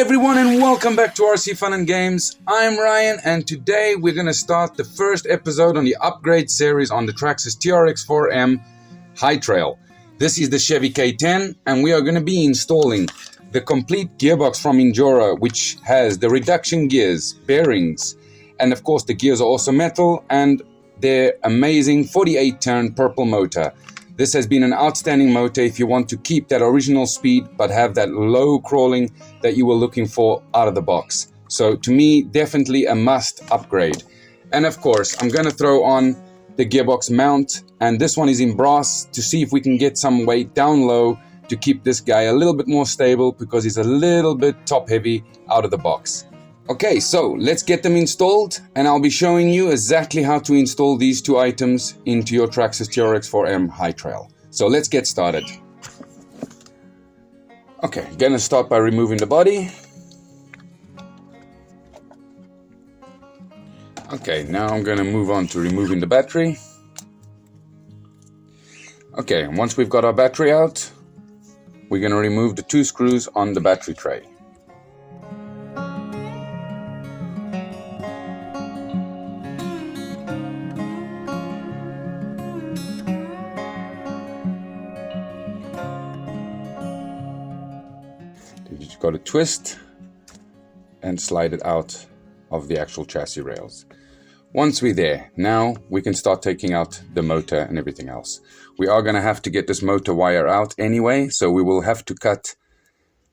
everyone, and welcome back to RC Fun and Games. I'm Ryan, and today we're going to start the first episode on the upgrade series on the Traxxas TRX4M High Trail. This is the Chevy K10, and we are going to be installing the complete gearbox from Injora, which has the reduction gears, bearings, and of course the gears are also metal, and their amazing 48-turn purple motor. This has been an outstanding motor if you want to keep that original speed but have that low crawling that you were looking for out of the box. So to me, definitely a must upgrade. And of course, I'm going to throw on the gearbox mount, and this one is in brass to see if we can get some weight down low to keep this guy a little bit more stable because he's a little bit top heavy out of the box. Okay, so let's get them installed, and I'll be showing you exactly how to install these two items into your Traxxas TRX4M High Trail. So let's get started. Okay, gonna start by removing the body. Okay, now I'm gonna move on to removing the battery. Okay, and once we've got our battery out, we're gonna remove the two screws on the battery tray. You just got to twist and slide it out of the actual chassis rails. Once we're there, now we can start taking out the motor and everything else. We are going to have to get this motor wire out anyway, so we will have to cut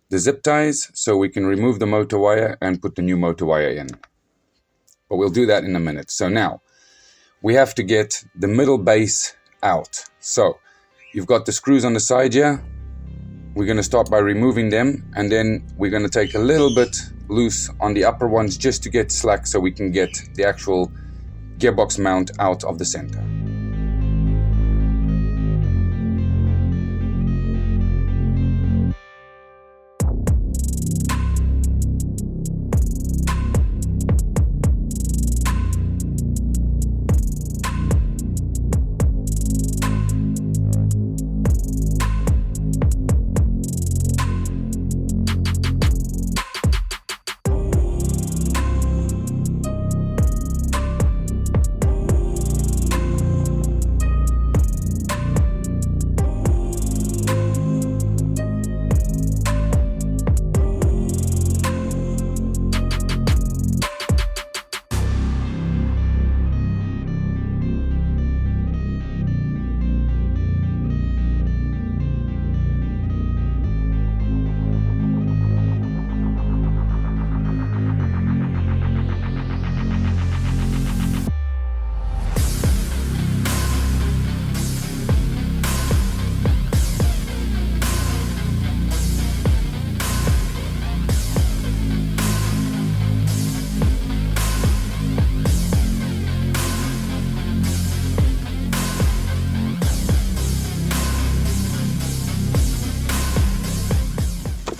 the zip ties so we can remove the motor wire and put the new motor wire in. But we'll do that in a minute. So now we have to get the middle base out. So you've got the screws on the side here. We're going to start by removing them, and then we're going to take a little bit loose on the upper ones just to get slack so we can get the actual gearbox mount out of the center.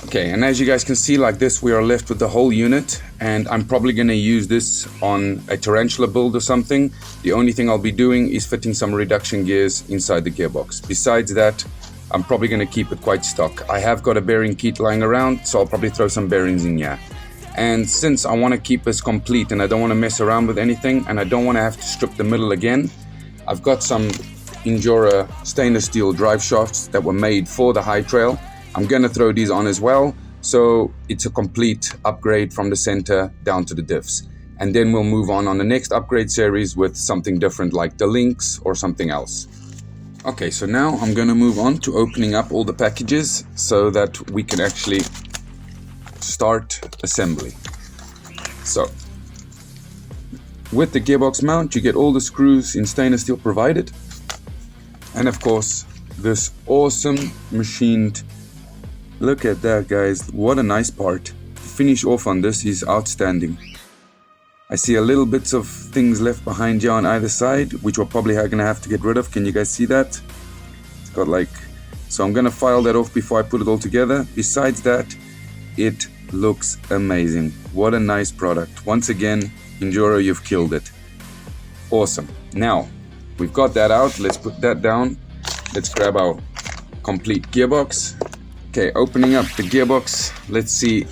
Okay, and as you guys can see, like this, we are left with the whole unit, and I'm probably going to use this on a tarantula build or something. The only thing I'll be doing is fitting some reduction gears inside the gearbox. Besides that, I'm probably going to keep it quite stock. I have got a bearing kit lying around, so I'll probably throw some bearings in here. And since I want to keep this complete and I don't want to mess around with anything, and I don't want to have to strip the middle again, I've got some Injora stainless steel drive shafts that were made for the High Trail. I'm going to throw these on as well, so it's a complete upgrade from the center down to the diffs. And then we'll move on the next upgrade series with something different like the links or something else. Okay, so now I'm going to move on to opening up all the packages so that we can actually start assembly. So with the gearbox mount, you get all the screws in stainless steel provided, and of course this awesome machined. Look at that, guys, what a nice part. The finish off on this is outstanding. I see a little bits of things left behind here on either side, which we're probably gonna have to get rid of. Can you guys see that? It's got like, so I'm gonna file that off before I put it all together. Besides that, it looks amazing. What a nice product. Once again, Injora, you've killed it. Awesome. Now, we've got that out. Let's put that down. Let's grab our complete gearbox. Okay, opening up the gearbox. Let's see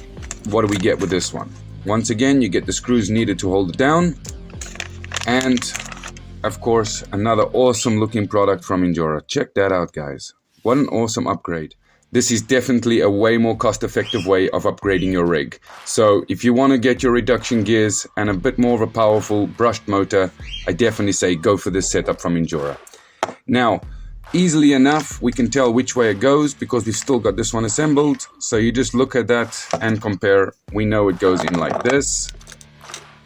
what do we get with this one? Once again, you get the screws needed to hold it down, and of course another awesome looking product from Injora. Check that out, guys. What an awesome upgrade. This is definitely a way more cost-effective way of upgrading your rig. So if you want to get your reduction gears and a bit more of a powerful brushed motor, I definitely say go for this setup from Injora. Now, easily enough, we can tell which way it goes because we've still got this one assembled. So you just look at that and compare. We know it goes in like this.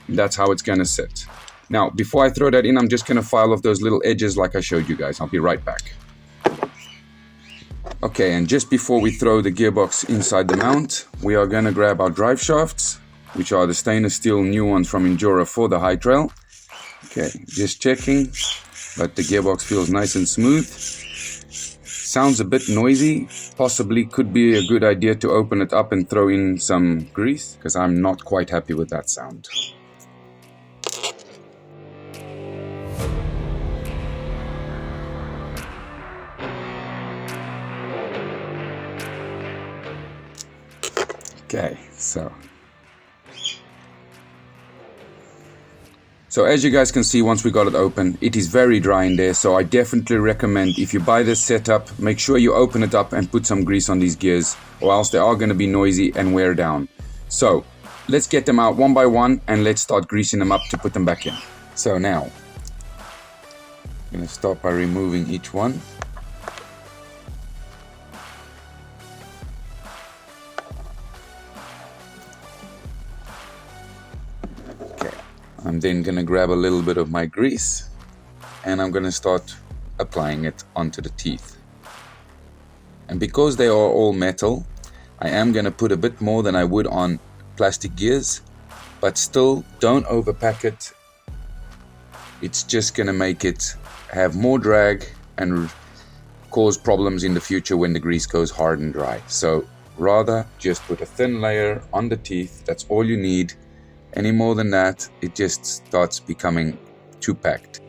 That's how it's going to sit. Now, before I throw that in, I'm just going to file off those little edges like I showed you guys. I'll be right back. Okay, and just before we throw the gearbox inside the mount, we are going to grab our drive shafts, which are the stainless steel new ones from Injora for the high trail. Okay, just checking, but the gearbox feels nice and smooth. Sounds a bit noisy, possibly could be a good idea to open it up and throw in some grease, because I'm not quite happy with that sound. Okay, so as you guys can see, once we got it open, it is very dry in there, so I definitely recommend if you buy this setup, make sure you open it up and put some grease on these gears, or else they are going to be noisy and wear down. So let's get them out one by one and let's start greasing them up to put them back in. So now, I'm going to start by removing each one. I'm then going to grab a little bit of my grease and I'm going to start applying it onto the teeth. And because they are all metal, I am going to put a bit more than I would on plastic gears, but still don't overpack it. It's just going to make it have more drag and cause problems in the future when the grease goes hard and dry. So rather just put a thin layer on the teeth. That's all you need. Any more than that, it just starts becoming too packed.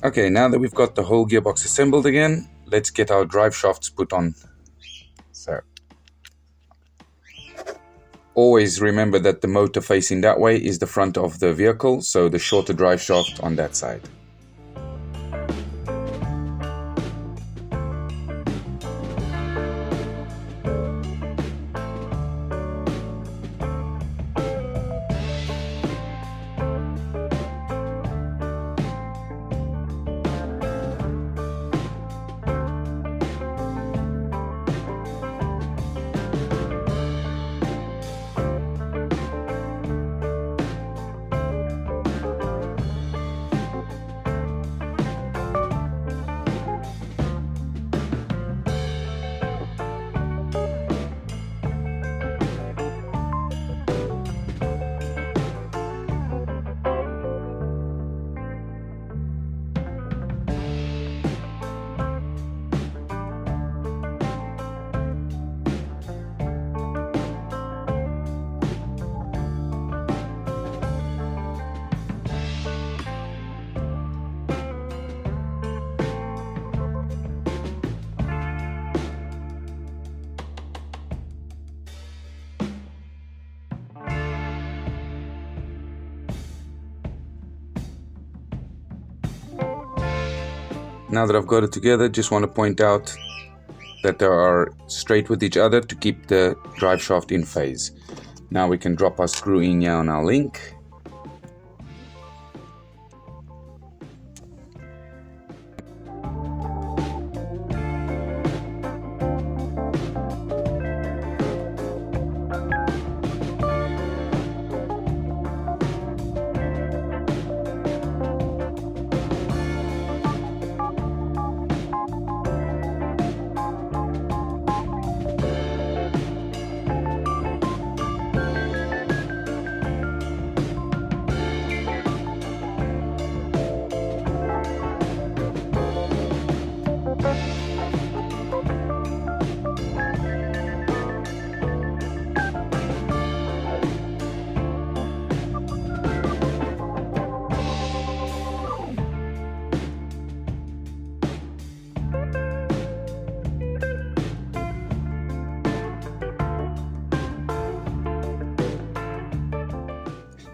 Okay, now that we've got the whole gearbox assembled again, let's get our drive shafts put on. So, always remember that the motor facing that way is the front of the vehicle, so the shorter drive shaft on that side. Now that I've got it together, just want to point out that they are straight with each other to keep the drive shaft in phase. Now we can drop our screw in here on our link.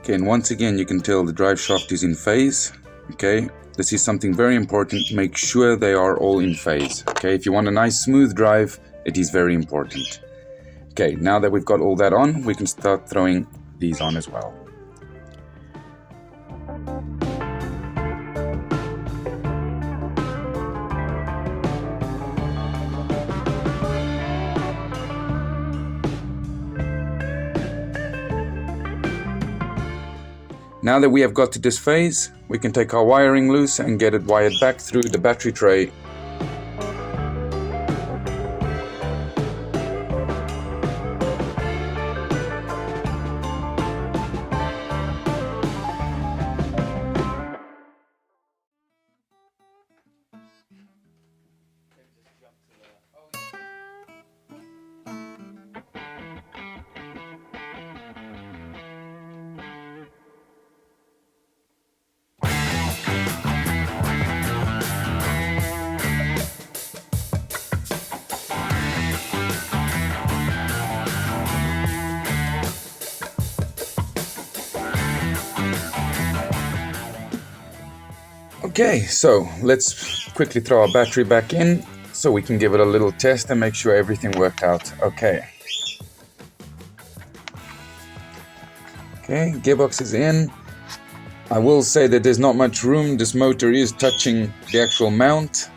Okay, and once again you can tell the drive shaft is in phase. Okay, this is something very important. Make sure they are all in phase. Okay, if you want a nice smooth drive, it is very important. Okay, now that we've got all that on, we can start throwing these on as well. Now that we have got to this phase, we can take our wiring loose and get it wired back through the battery tray. Okay, so let's quickly throw our battery back in so we can give it a little test and make sure everything worked out okay. Okay, gearbox is in. I will say that there's not much room. This motor is touching the actual mount,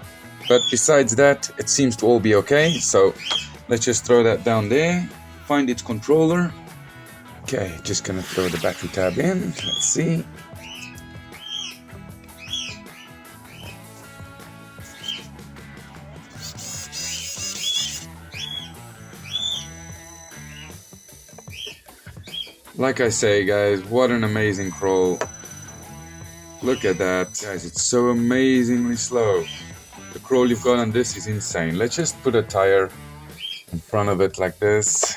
but besides that, it seems to all be okay. So let's just throw that down there, find its controller. Okay, just gonna throw the battery tab in. Let's see. Like I say, guys, what an amazing crawl. Look at that. Guys, it's so amazingly slow. The crawl you've got on this is insane. Let's just put a tire in front of it like this.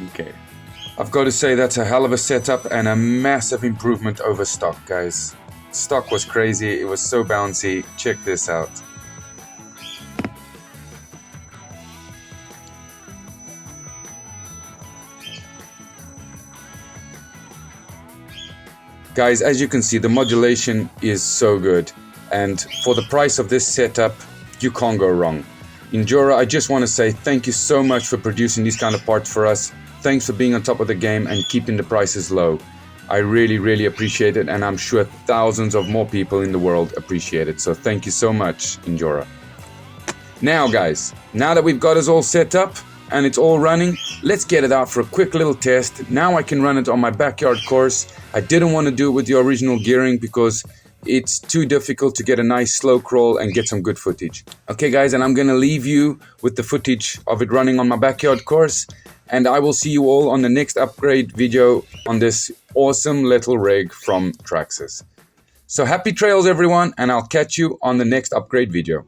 Okay. I've got to say that's a hell of a setup and a massive improvement over stock, guys. Stock was crazy. It was so bouncy. Check this out. Guys, as you can see, the modulation is so good, and for the price of this setup, you can't go wrong. Injora, I just want to say thank you so much for producing these kind of parts for us. Thanks for being on top of the game and keeping the prices low. I really, really appreciate it, and I'm sure thousands of more people in the world appreciate it. So thank you so much, Injora. Now, guys, now that we've got us all set up and it's all running, let's get it out for a quick little test. Now I can run it on my backyard course. I didn't want to do it with the original gearing because it's too difficult to get a nice slow crawl and get some good footage. Okay, guys, and I'm gonna leave you with the footage of it running on my backyard course, and I will see you all on the next upgrade video on this awesome little rig from Traxxas. So happy trails, everyone, and I'll catch you on the next upgrade video.